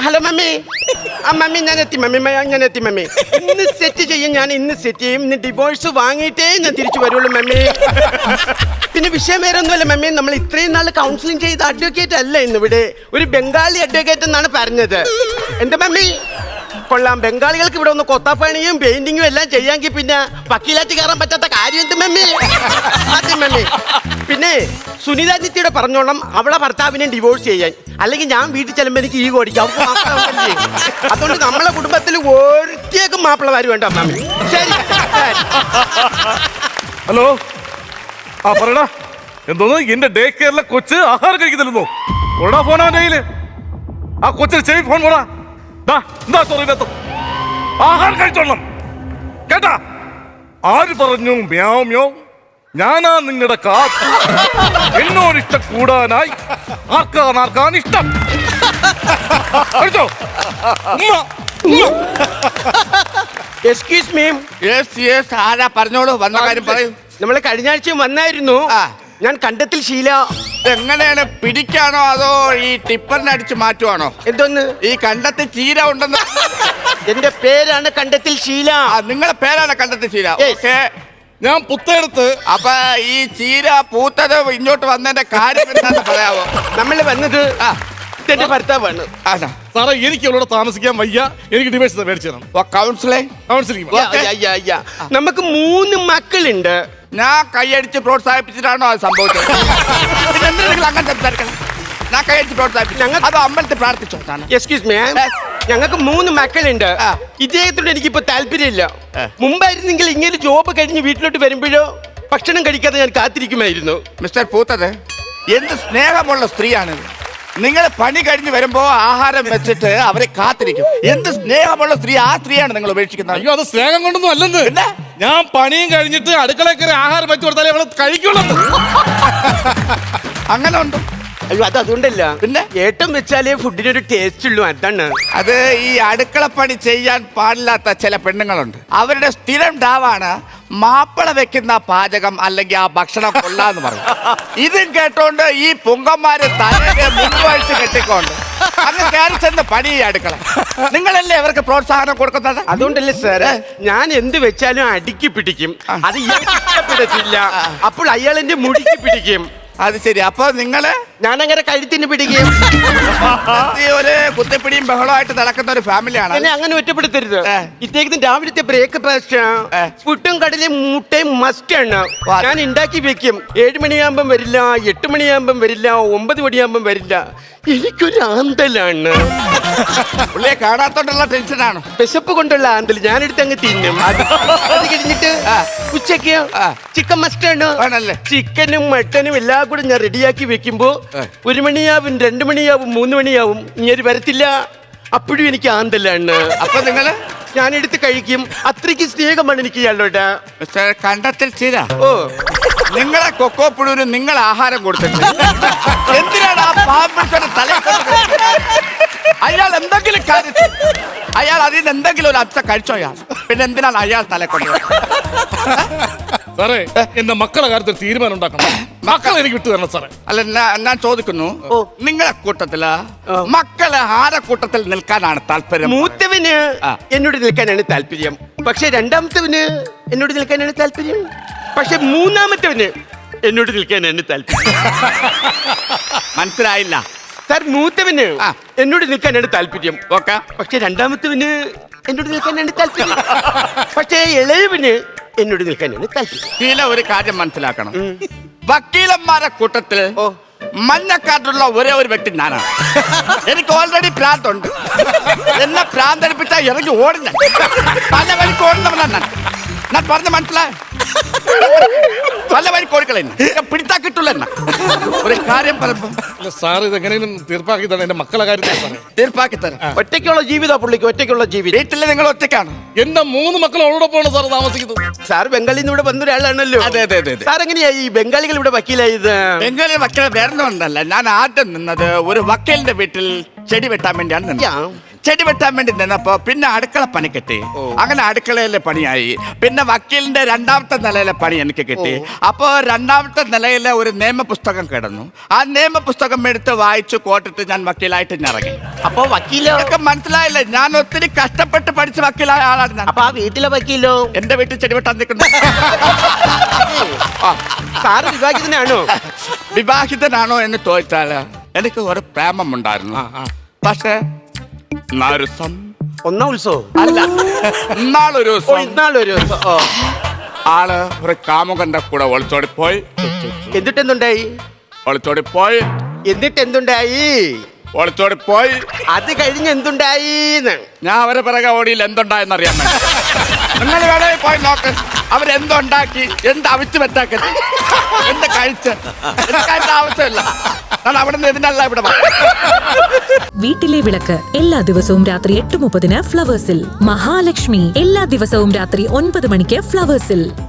Hello mummy. Mummy ഞാൻ എത്തി mummy. ഇന്ന് സെറ്റ് ചെയ്യും, ഞാൻ ഇന്ന് സെറ്റ് ചെയ്യും. ഇന്ന് ഡിവോഴ്സ് വാങ്ങിയിട്ടേ ഞാൻ തിരിച്ചു വരുള്ളൂ മമ്മി. പിന്നെ വിഷയം വേറെ ഒന്നുമല്ല മമ്മി, നമ്മൾ ഇത്രയും നാൾ കൗൺസിലിംഗ് ചെയ്ത അഡ്വക്കേറ്റ് അല്ല ഇന്നിവിടെ, ഒരു ബംഗാളി അഡ്വക്കേറ്റ് എന്നാണ് പറഞ്ഞത്. എന്താ മമ്മി? കൊള്ളാം. ബംഗാളികൾക്ക് ഇവിടെ ഒന്ന് കൊത്താപ്പണിയും പെയിന്റിങ്ങും എല്ലാം ചെയ്യാമെങ്കിൽ പിന്നെ വക്കീലാറ്റ് കയറാൻ പറ്റാത്ത കാര്യം എന്ത് മമ്മി? ആദ്യം മമ്മി. പിന്നെ സുനിത നിത്യയുടെ പറഞ്ഞോണം അവളെ ഭർത്താവിനെ ഡിവോഴ്സ് ചെയ്യാൻ, അല്ലെങ്കിൽ ഞാൻ വീട്ടിൽ ചെല്ലുമ്പോൾ എനിക്ക് ഈ ഓടിക്കാം. അതുകൊണ്ട് നമ്മളെ കുടുംബത്തിൽ ഒരിക്കലും മാപ്പിളമാര് വേണ്ട മമ്മി. ശരി. ഹലോ, ആ പറയടാ. എന്തോന്ന് എന്റെ ഡേ കെയറിലെ കൊച്ച് ആഹാരം കഴിക്കുന്നില്ലെന്നോ? ഓടാ ഫോൺ അവന്റെ കയ്യില്. ആ കൊച്ചിന് ചെവി ഫോൺ പോടാ. എന്താ ചോറിനകത്ത് ആഹാരം കഴിച്ചോളണം കേട്ടാ? ആര് പറഞ്ഞു മ്യാവ് മ്യാവ്? ഞാനാ നിങ്ങളുടെ കാത്തു. എന്നോട് ഇഷ്ടം കൂടാനായി ആർക്കാൻ ഇഷ്ടം. കഴിച്ചോ? Excuse me. ആരാ? പറഞ്ഞോളൂ, വന്ന കാര്യം പറയൂ. നമ്മള് കഴിഞ്ഞ ആഴ്ചയും വന്നായിരുന്നു. ഞാൻ കണ്ടത്തിൽ ശീല. എങ്ങനെയാണ്, പിടിക്കാണോ അതോ ഈ ടിപ്പറിനെ അടിച്ച് മാറ്റുവാണോ? എന്തോന്ന്? ഈ കണ്ടത്തിൽ ചീര ഉണ്ടെന്ന്. എന്റെ പേരാണ് കണ്ടത്തിൽ ശീല. നിങ്ങളുടെ പേരാണ് കണ്ടത്തിൽ ചീര. ഓക്കെ, ഞാൻ പുത്തെടുത്ത്. അപ്പൊ ഈ ചീര പൂത്തത് ഇങ്ങോട്ട് വന്നതിന്റെ കാര്യം എന്താന്ന് പറയാമോ? നമ്മൾ വന്നത് എന്റെ ഭർത്താവാണ്. സാറേ, എനിക്ക് അവളോട് താമസിക്കാൻ വയ്യ. എനിക്ക് ഡിവോഴ്സ് മേടിച്ചു തരണം. കൗൺസിലിംഗ്. നമുക്ക് 3 മക്കളുണ്ട്. ഞാൻ കൈയടിച്ച് പ്രോത്സാഹിപ്പിച്ചിട്ടാണോ അത് സംഭവിച്ചത്? അങ്ങനെ സംസാരിക്കണം. ഞാൻ കൈയടിച്ച് പ്രോത്സാഹിപ്പിച്ചു, അതോ അമ്പലത്തിൽ പ്രാർത്ഥിച്ചോ? എക്സ്ക്യൂസ് മീ, ഞങ്ങൾക്ക് 3 മക്കളുണ്ട്. ഇദ്ദേഹത്തോട് എനിക്കിപ്പോ താല്പര്യമില്ല. മുമ്പായിരുന്നെങ്കിൽ ഇങ്ങനെ ജോബ് കഴിഞ്ഞ് വീട്ടിലോട്ട് വരുമ്പോഴോ ഭക്ഷണം കഴിക്കാതെ ഞാൻ കാത്തിരിക്കുമായിരുന്നു. മിസ്റ്റർ പൂത്തത്, എന്ത് സ്നേഹമുള്ള സ്ത്രീയാണിത്. നിങ്ങൾ പണി കഴിഞ്ഞ് വരുമ്പോ ആഹാരം വെച്ചിട്ട് അവരെ കാത്തിരിക്കും. എന്ത് സ്നേഹമുള്ള സ്ത്രീ, ആ സ്ത്രീയാണ് നിങ്ങൾ ഉപേക്ഷിക്കുന്നത്. അയ്യോ, അത് സ്നേഹം കൊണ്ടൊന്നും അല്ലെന്ന്. ഞാൻ പണിയും കഴിഞ്ഞിട്ട് അടുക്കളയിൽ കയറി ആഹാരം വെച്ചു കൊടുത്താലേ അവള് കഴിക്കുള്ളൂ. അങ്ങനെ ഉണ്ട്. അയ്യോ, അതുകൊണ്ടല്ല, പിന്നെ ഏട്ടം വെച്ചാലേ ഫുഡിനൊരു ടേസ്റ്റ് ഉള്ളൂ. അതാണ് അത്. ഈ അടുക്കളപ്പണി ചെയ്യാൻ പാടില്ലാത്ത ചില പെണ്ണുങ്ങളുണ്ട്. അവരുടെ സ്ഥിരം ഡാവാണ് മാപ്പിള വെക്കുന്ന പാചകം അല്ലെങ്കിൽ ആ ഭക്ഷണം കൊള്ളാന്ന് പറയും. ഇതും കേട്ടോണ്ട് ഈ പൊങ്കന്മാര് തലയെ മുൻവഴിച്ച് കെട്ടിക്കൊണ്ട് അങ്ങ് കയറി ചെന്ന് പണി അടുക്കള. നിങ്ങളല്ലേ അവർക്ക് പ്രോത്സാഹനം കൊടുക്കുന്നത്? അതുകൊണ്ടല്ലേ സാറ്, ഞാൻ എന്ത് വെച്ചാലും അടിക്ക് പിടിക്കും. അത് ഇയാൾക്ക് ഇഷ്ടപ്പെടത്തില്ല. അപ്പോൾ അയാൾ എന്റെ മുടിക്ക് പിടിക്കും. അത് ശരി. അപ്പൊ നിങ്ങള് ഞാനങ്ങനെ കഴുത്തിന് പിടിക്കും. ഒരു കുത്തിപ്പിടിയും ബഹളമായിട്ട് നടക്കുന്ന ഒരു ഫാമിലിയാണ്. എന്നെ അങ്ങനെ ഒറ്റപ്പെടുത്തരുത്. ഇദ്ദേഹത്തിന് രാവിലത്തെ ബ്രേക്ക്ഫാസ്റ്റ് പുട്ടും കടലയും മുട്ടയും മസ്റ്റ് ആണ്. ഞാൻ ഉണ്ടാക്കി വെക്കും. 7 മണിയാകുമ്പം വരില്ല, 8 മണിയാകുമ്പം വരില്ല, 9 മണിയാകുമ്പം വരില്ല. എനിക്കൊരു ആന്തലാണ്. പുള്ളിയെ കാണാത്തോണ്ടുള്ള ടെൻഷനാണ്. വിശപ്പ് കൊണ്ടുള്ള ആന്തൽ. ഞാനെടുത്ത് അങ്ങ് തിന്നും. അത് കഴിഞ്ഞിട്ട് ഉച്ചക്ക് ചിക്കൻ മസ്റ്റ് ആണ്. ചിക്കനും മട്ടനും എല്ലാം കൂടെ ഞാൻ റെഡിയാക്കി വെക്കുമ്പോ 1 മണിയാവും, 2 മണിയാവും, 3 മണിയാവും. ഇങ്ങനെ വരത്തില്ല. അപ്പോഴും എനിക്ക് ആന്തലാണ്. അപ്പൊ നിങ്ങള് ഞാനെടുത്ത് കഴിക്കും. അത്രയ്ക്ക് സ്നേഹമാണ് എനിക്ക് ഇയാളോട്. കണ്ടത്തിൽ ചീര. ഓ, നിങ്ങളെ കൊക്കോ പുഴുവിന് നിങ്ങൾ ആഹാരം കൊടുത്തിട്ട് എന്തിനാണ് ആ പാമ്പിടിച്ചോടെ തല? അയാൾ എന്തെങ്കിലും കാര്യത്തിൽ അയാൾ അതിൽ നിന്ന് എന്തെങ്കിലും ഒരു അച്ഛ കഴിച്ചോ അയാൾ? പിന്നെ എന്തിനാണ് അയാൾ തലക്കൊണ്ട്? സാറേ, എന്റെ മക്കളുടെ കാര്യത്തിൽ തീരുമാനം ഉണ്ടാക്കണം. മക്കളെ എനിക്ക് വിട്ടു തരണം സാറേ. അല്ല, ഞാൻ ചോദിക്കുന്നു, നിങ്ങളെ കൂട്ടത്തില് മക്കള് ആരെ കൂട്ടത്തിൽ നിൽക്കാനാണ് താല്പര്യം? മൂത്തവന് എന്നോട് നിൽക്കാനാണ് താല്പര്യം. പക്ഷെ രണ്ടാമത്തവന് എന്നോട് നിൽക്കാനാണ് താല്പര്യം. പക്ഷെ മൂന്നാമത്തവന് എന്നോട് നിൽക്കാനാണ് താല്പര്യം. മനസ്സിലായില്ല സാർ. മൂത്തവന് എന്നോട് നിൽക്കാനാണ് താല്പര്യം. ഓക്കെ. പക്ഷെ രണ്ടാമത്തവന് എന്നോട് നിൽക്കാനാണ് താല്പര്യം. പക്ഷേ ഇളയവന് എന്നോട് നിൽക്കാനാണ് താല്പര്യം. ചില ഒരു കാര്യം മനസ്സിലാക്കണം. വക്കീലന്മാരെ കൂട്ടത്തിൽ മഞ്ഞക്കാട്ടുള്ള ഒരേ ഒരു വ്യക്തി ഞാനാണ്. എനിക്ക് ഓൾറെഡി പ്രാന്തുണ്ട്. എന്നെ പ്രാന്തടിപ്പിച്ചാൽ ഇറങ്ങി ഓടുന്ന പല വഴിക്ക് ഓടുന്നവനാണ് ഞാൻ. പറഞ്ഞ മനസ്സിലായ പല വഴിക്ക് ഓടിക്കളെ പിടിച്ചാ കിട്ടുള്ള ഒരു കാര്യം പറയുമ്പോ സാർ ഇതെങ്ങനെയും തീർപ്പാക്കി തരാം. എന്റെ മക്കളെ കാര്യത്തിൽ തീർപ്പാക്കി തരാം. ഒറ്റയ്ക്കുള്ള ജീവിതം പുള്ളിക്ക്, ഒറ്റയ്ക്കുള്ള ജീവിതം. വീട്ടില് നിങ്ങൾ ഒറ്റയ്ക്കാണ്. എന്റെ 3 മക്കൾ അവളോടൊപ്പമാണ് സാർ താമസിക്കുന്നത്. സാർ ബംഗാളിൽ നിന്ന് ഇവിടെ വന്നൊരാളാണല്ലോ. അതെ അതെ അതെ. സാർ എങ്ങനെയാ ഈ ബംഗാളികൾ ഇവിടെ വക്കീലായത്? ബംഗാളി വക്കീലെ വേറൊന്നുമല്ല. ഞാൻ ആദ്യം നിന്നത് ഒരു വക്കീലിന്റെ വീട്ടിൽ ചെടി വെട്ടാൻ വേണ്ടിയാണ് നിന്നത്. ചെടി വെട്ടാൻ വേണ്ടി നിന്നപ്പോ പിന്നെ അടുക്കള പണി കിട്ടി. അങ്ങനെ അടുക്കളയിലെ പണിയായി. പിന്നെ വക്കീലിന്റെ 2ാമത്തെ നിലയിലെ പണി എനിക്ക് കിട്ടി. അപ്പോ 2ാമത്തെ നിലയിലെ ഒരു നിയമപുസ്തകം കിടന്നു. ആ നിയമപുസ്തകം എടുത്ത് വായിച്ചു കോട്ടിട്ട് ഞാൻ വക്കീലായിട്ട് ഇറങ്ങി. അപ്പൊ വക്കീലോ? ഒക്കെ മനസ്സിലായില്ലേ? ഞാൻ ഒത്തിരി കഷ്ടപ്പെട്ട് പഠിച്ച് വക്കീലായ ആളാണ് ഞാൻ. അപ്പൊ ആ വീട്ടിലെ വക്കീലോ? എന്റെ വീട്ടിൽ ചെടി വെട്ടാൻ നിൽക്കുന്നു. സാറ് വിവാഹിതനാണോ? വിവാഹിതനാണോ എന്ന് ചോദിച്ചാല് എനിക്ക് ഒരു പ്രേമമുണ്ടായിരുന്നു. പക്ഷെ ഒന്നാം ഉത്സവം അല്ല, ഇന്നാളൊരു ഇന്നാളൊരു ദിവസം ആള് ഒരു കാമുകന്റെ കൂടെ ഒളിച്ചോടിപ്പോയി. എന്നിട്ടെന്തുണ്ടായി? ഒളിച്ചോടിപ്പോയി. ഒളിച്ചോടിപ്പോയി. അത് കഴിഞ്ഞ് എന്തുണ്ടായി? ഞാൻ അവരെ പിറകെ ഓടിയിൽ എന്തുണ്ടായെന്ന് അറിയാൻ വേണ്ടി. നിങ്ങൾ വേണമെങ്കിൽ പോയി നോക്ക്. അവരെന്തുണ്ടാക്കി, എന്ത് അവിച്ച് വെറ്റാക്കി, എന്ത് കഴിച്ച്, എനിക്കതിന്റെ ആവശ്യമില്ല. ഞാൻ അവിടെ നിന്ന് ഇതിനല്ല ഇവിടെ. വീട്ടിലെ വിളക്ക് എല്ലാ ദിവസവും രാത്രി 8:30 ഫ്ലവേഴ്സിൽ. മഹാലക്ഷ്മി എല്ലാ ദിവസവും രാത്രി 9 മണിക്ക് ഫ്ലവേഴ്സിൽ.